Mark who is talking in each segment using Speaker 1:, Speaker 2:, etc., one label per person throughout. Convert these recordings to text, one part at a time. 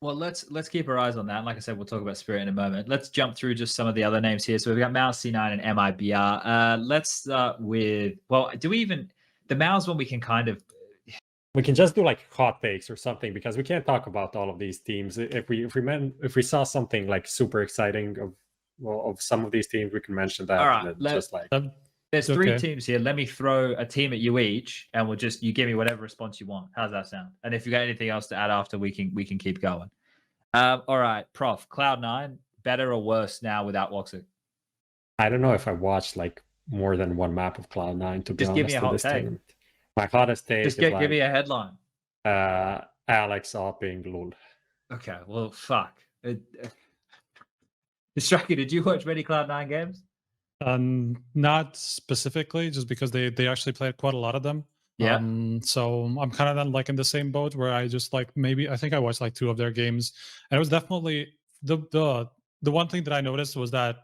Speaker 1: Well, let's keep our eyes on that. And like I said, we'll talk about Spirit in a moment. Let's jump through just some of the other names here. So we've got mouz C9 and MIBR. Let's start with, well, do we even, the mouz one we can kind of,
Speaker 2: we can just do like hot takes or something, because we can't talk about all of these teams. If we saw something like super exciting of some of these teams, we can mention that.
Speaker 1: All right,
Speaker 2: and then just like
Speaker 1: there's three teams here. Let me throw a team at you each, and we'll just, you give me whatever response you want. How's that sound? And if you got anything else to add after, we can keep going. All right, Prof. Cloud9, better or worse now without Woxic?
Speaker 2: I don't know if I watched like more than one map of Cloud9, to be
Speaker 1: Just
Speaker 2: honest.
Speaker 1: give me a hot take.
Speaker 2: Tournament. My hottest take
Speaker 1: just
Speaker 2: is like,
Speaker 1: give me a headline.
Speaker 2: Alex opping lul.
Speaker 1: Okay, well, fuck. Strikey, did you watch many Cloud9 games?
Speaker 3: Not specifically, just because they actually played quite a lot of them.
Speaker 1: Yeah.
Speaker 3: So I'm kind of then like in the same boat where I just like, maybe I think I watched like 2 of their games, and it was definitely the one thing that I noticed was that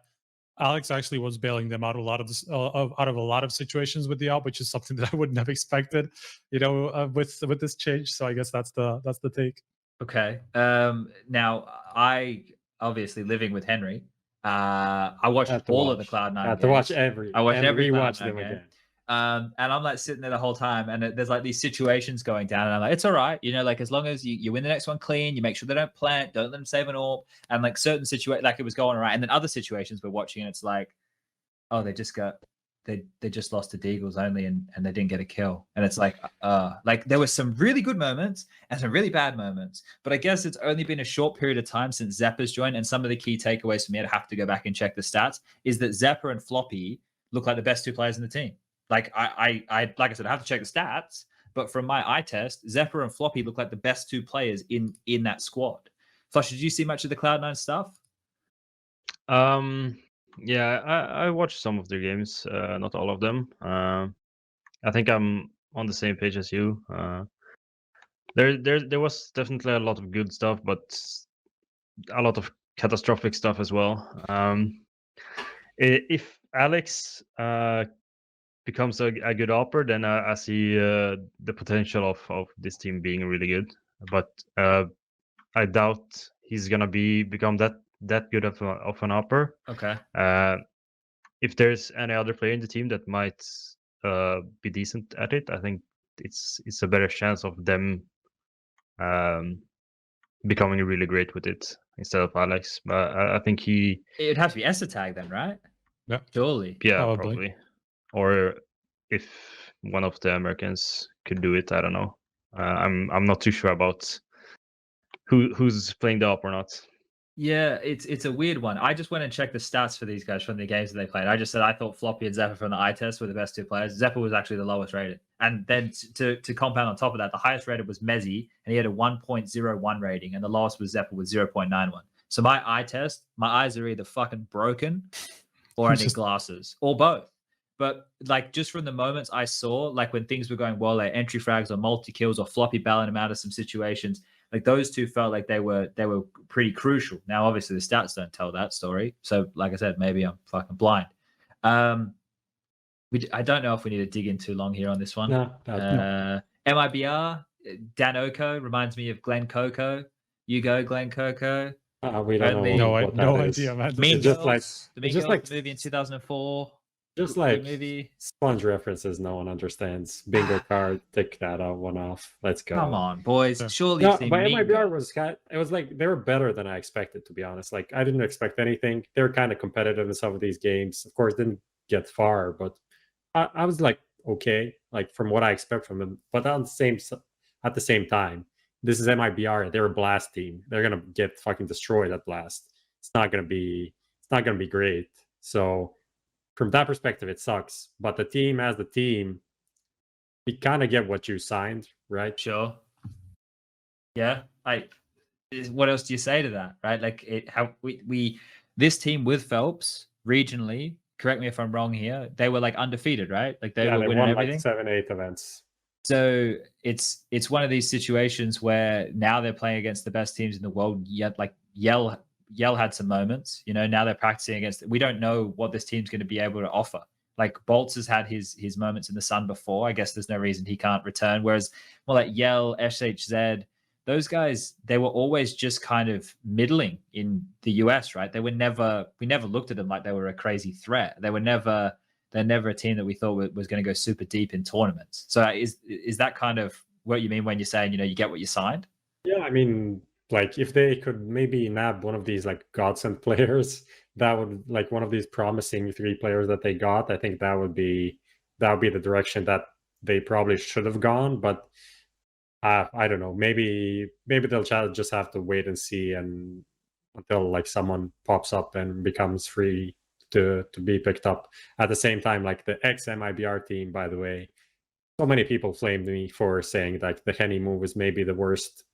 Speaker 3: Alex actually was bailing them out a lot of this, out of a lot of situations with the AWP, which is something that I wouldn't have expected, you know, with this change. So I guess that's the take.
Speaker 1: Okay. Now I obviously living with Henry. I watched all of the Cloud9 games.
Speaker 2: To watch every.
Speaker 1: I watched every
Speaker 2: rewatch
Speaker 1: them
Speaker 2: again.
Speaker 1: And I'm like sitting there the whole time, and there's like these situations going down, and I'm like, it's all right, you know, like as long as you win the next one clean, you make sure they don't plant, don't let them save an AWP, and like certain situations, like it was going all right, and then other situations we're watching, and it's like, oh, they just lost to Deagles only, and they didn't get a kill, and it's like there were some really good moments and some really bad moments, but I guess it's only been a short period of time since Zeppa's joined, and some of the key takeaways for me, I'd have to go back and check the stats, is that Zeppa and Floppy look like the best 2 players in the team. Like I like I said, I have to check the stats, but from my eye test, Zeppa and Floppy look like the best 2 players in that squad. Flush, did you see much of the Cloud9 stuff?
Speaker 4: Yeah, I watched some of their games, not all of them. I think I'm on the same page as you. There was definitely a lot of good stuff, but a lot of catastrophic stuff as well. If Alex becomes a good opper, then I see the potential of this team being really good. But I doubt he's gonna become that good of an opper.
Speaker 1: Okay.
Speaker 4: If there's any other player in the team that might be decent at it, I think it's a better chance of them becoming really great with it instead of Alex. But I think
Speaker 1: it'd have to be Esatag then, right?
Speaker 3: Yeah,
Speaker 1: surely.
Speaker 4: Yeah, probably. Or if one of the Americans could do it, I don't know. I'm not too sure about who's playing the op or not.
Speaker 1: Yeah, it's a weird one. I just went and checked the stats for these guys from the games that they played. I just said I thought Floppy and Zeppa from the eye test were the best 2 players. Zeppa was actually the lowest rated. And then to compound on top of that, the highest rated was Mezzy, and he had a 1.01 rating, and the lowest was Zeppa with 0.91. So my eye test, my eyes are either fucking broken or I need glasses, or both. But like just from the moments I saw, like when things were going well, like entry frags or multi kills or Floppy bailing them out of some situations, like those 2 felt like they were pretty crucial. Now, obviously, the stats don't tell that story. So, like I said, maybe I'm fucking blind. I don't know if we need to dig in too long here on this one.
Speaker 2: No.
Speaker 1: MIBR, Dan Oko reminds me of Glenn Coco. You go, Glenn Coco.
Speaker 2: We don't know.
Speaker 3: No idea, man.
Speaker 1: It's just like the movie in 2004.
Speaker 2: Just like movie. SPUNJ references no one understands. Bingo card, tick that one off. Let's go.
Speaker 1: Come on, boys. Surely
Speaker 2: no, but MIBR was like they were better than I expected, to be honest. Like I didn't expect anything. They were kind of competitive in some of these games. Of course, didn't get far, but I was like, okay, like from what I expect from them. But at the same time, this is MIBR. They're a blast team. They're gonna get fucking destroyed at blast. It's not gonna be great. So from that perspective, it sucks. But the team as the team, you kind of get what you signed, right?
Speaker 1: Sure. Yeah. What else do you say to that, right? Like this team with Phelps regionally, correct me if I'm wrong here, they were like undefeated, right? Like they were winning
Speaker 2: won
Speaker 1: everything.
Speaker 2: Like 7-8 events.
Speaker 1: So it's one of these situations where now they're playing against the best teams in the world. Yet like Yell had some moments, you know, now they're practicing against, we don't know what this team's going to be able to offer. Like Bolts has had his moments in the sun before. I guess there's no reason he can't return. Whereas more like Yell, SHZ, those guys, they were always just kind of middling in the US, right? We never looked at them like they were a crazy threat. They're never a team that we thought was going to go super deep in tournaments. So is that kind of what you mean when you're saying, you get what you signed?
Speaker 2: Yeah, I mean, like if they could maybe nab one of these like godsend players, that would like one of these promising 3 players that they got. I think that would be the direction that they probably should have gone. But I don't know. Maybe they'll just have to wait and see, and until like someone pops up and becomes free to be picked up. At the same time, like the ex-MIBR team, by the way, so many people flamed me for saying that the Henny move is maybe the worst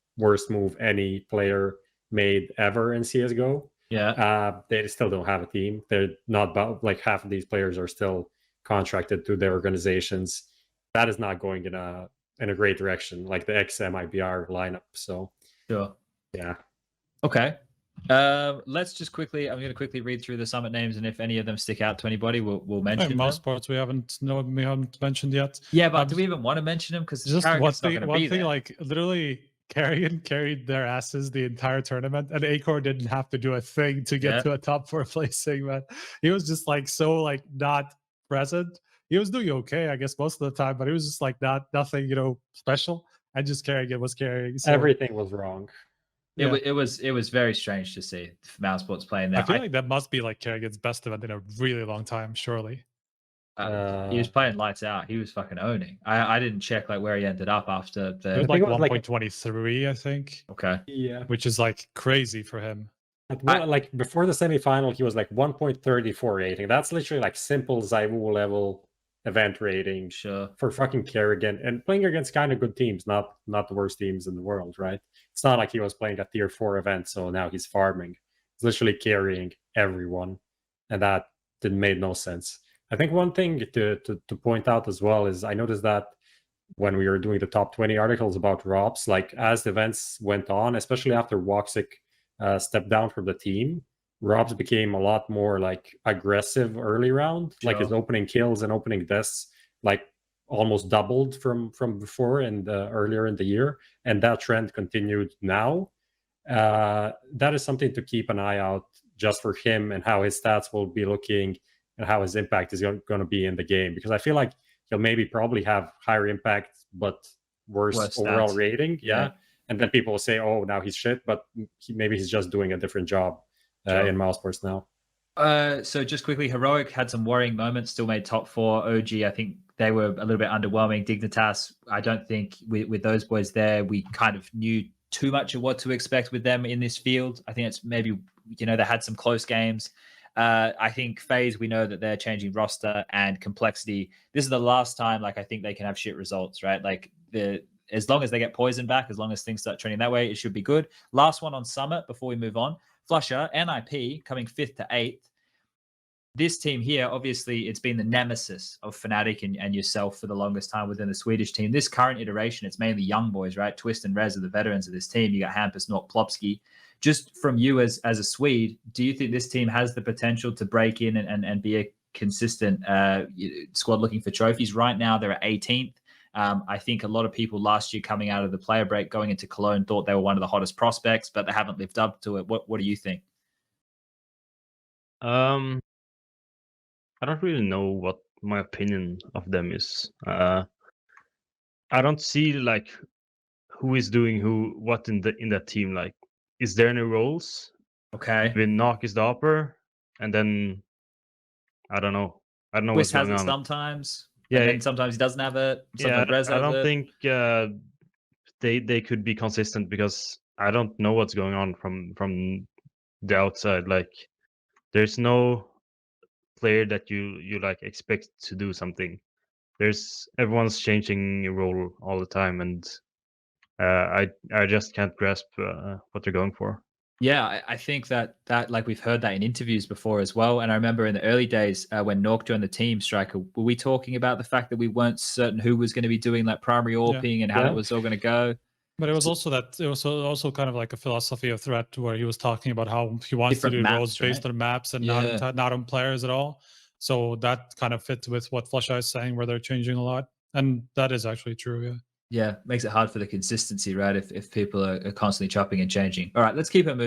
Speaker 2: move any player made ever in CSGO.
Speaker 1: Yeah.
Speaker 2: They still don't have a team. They're not like half of these players are still contracted to their organizations. That is not going in a great direction, like the ex-MIBR lineup. So
Speaker 1: sure.
Speaker 2: Yeah.
Speaker 1: Okay. Let's just quickly. I'm going to quickly read through the summit names, and if any of them stick out to anybody, we'll mention them.
Speaker 3: Most parts we haven't mentioned yet.
Speaker 1: Yeah, but do we even want to mention them? Because
Speaker 3: just one thing, like literally, Carrion carried their asses the entire tournament, and Acor didn't have to do a thing to get to a top 4 placing. Man, he was just like so like not present. He was doing okay, I guess, most of the time, but it was just like nothing, special. And just Carrigan was carrying. So.
Speaker 2: Everything was wrong.
Speaker 1: It was very strange to see mousesports playing there.
Speaker 3: I feel like that must be like Kerrigan's best event in a really long time, surely.
Speaker 1: He was playing lights out. He was fucking owning. I didn't check like where he ended up after the.
Speaker 3: It was like 1.23, I think.
Speaker 1: Okay.
Speaker 2: Yeah.
Speaker 3: Which is like crazy for him.
Speaker 2: Like before the semifinal, he was like 1.34 rating. That's literally like simple Zaiwu level event rating.
Speaker 1: Sure.
Speaker 2: For fucking Kerrigan, and playing against kind of good teams, not the worst teams in the world, right? It's not like he was playing a tier 4 event, so now he's farming. He's literally carrying everyone, and that made no sense. I think one thing to point out as well is I noticed that when we were doing the top 20 articles about Robs, like as the events went on, especially after Woxic stepped down from the team, Robs became a lot more like aggressive early round. Sure. Like his opening kills and opening deaths like almost doubled from before and earlier in the year, and that trend continued now. That is something to keep an eye out just for him and how his stats will be looking and how his impact is going to be in the game, because I feel like he'll probably have higher impact but worse overall rating. Yeah. And then people will say, oh, now he's shit, but maybe he's just doing a different job in mousesports now.
Speaker 1: So just quickly, Heroic had some worrying moments, still made top 4. OG, I think they were a little bit underwhelming. Dignitas, I don't think with those boys there, we kind of knew too much of what to expect with them in this field. I think it's maybe, they had some close games. I think FaZe, we know that they're changing roster and complexity. This is the last time, like, I think they can have shit results, right? Like, as long as they get Poison back, as long as things start trending that way, it should be good. Last one on Summit before we move on. Flusher, NIP, coming 5th to 8th. This team here, obviously, it's been the nemesis of Fnatic and yourself for the longest time within the Swedish team. This current iteration, it's mainly young boys, right? Twist and Rez are the veterans of this team. You got Hampus, Nort, Plopsky. Just from you as a Swede, do you think this team has the potential to break in and be a consistent squad looking for trophies? Right now, they're at 18th. I think a lot of people last year coming out of the player break going into Cologne thought they were one of the hottest prospects, but they haven't lived up to it. What do you think?
Speaker 4: I don't really know what my opinion of them is. I don't see like who is doing what in that team. Like, is there any roles?
Speaker 1: Okay.
Speaker 4: When Knock is the upper, and then I don't know what's going on.
Speaker 1: Sometimes.
Speaker 4: Yeah,
Speaker 1: and sometimes he doesn't have it.
Speaker 4: Yeah, I don't think they could be consistent, because I don't know what's going on from the outside. Like, there's no player that you like expect to do something. Everyone's changing role all the time, and I just can't grasp what they're going for.
Speaker 1: Yeah, I think that like we've heard that in interviews before as well. And I remember in the early days when Nork joined the team, Striker, were we talking about the fact that we weren't certain who was going to be doing like primary AWPing and how that was all going to go?
Speaker 3: But it was also kind of like a philosophy of Threat, where he was talking about how he wants to do roles based on maps and not on players at all. So that kind of fits with what Flusha is saying, where they're changing a lot. And that is actually true, yeah.
Speaker 1: Yeah, makes it hard for the consistency, right? If people are constantly chopping and changing. All right, let's keep it moving.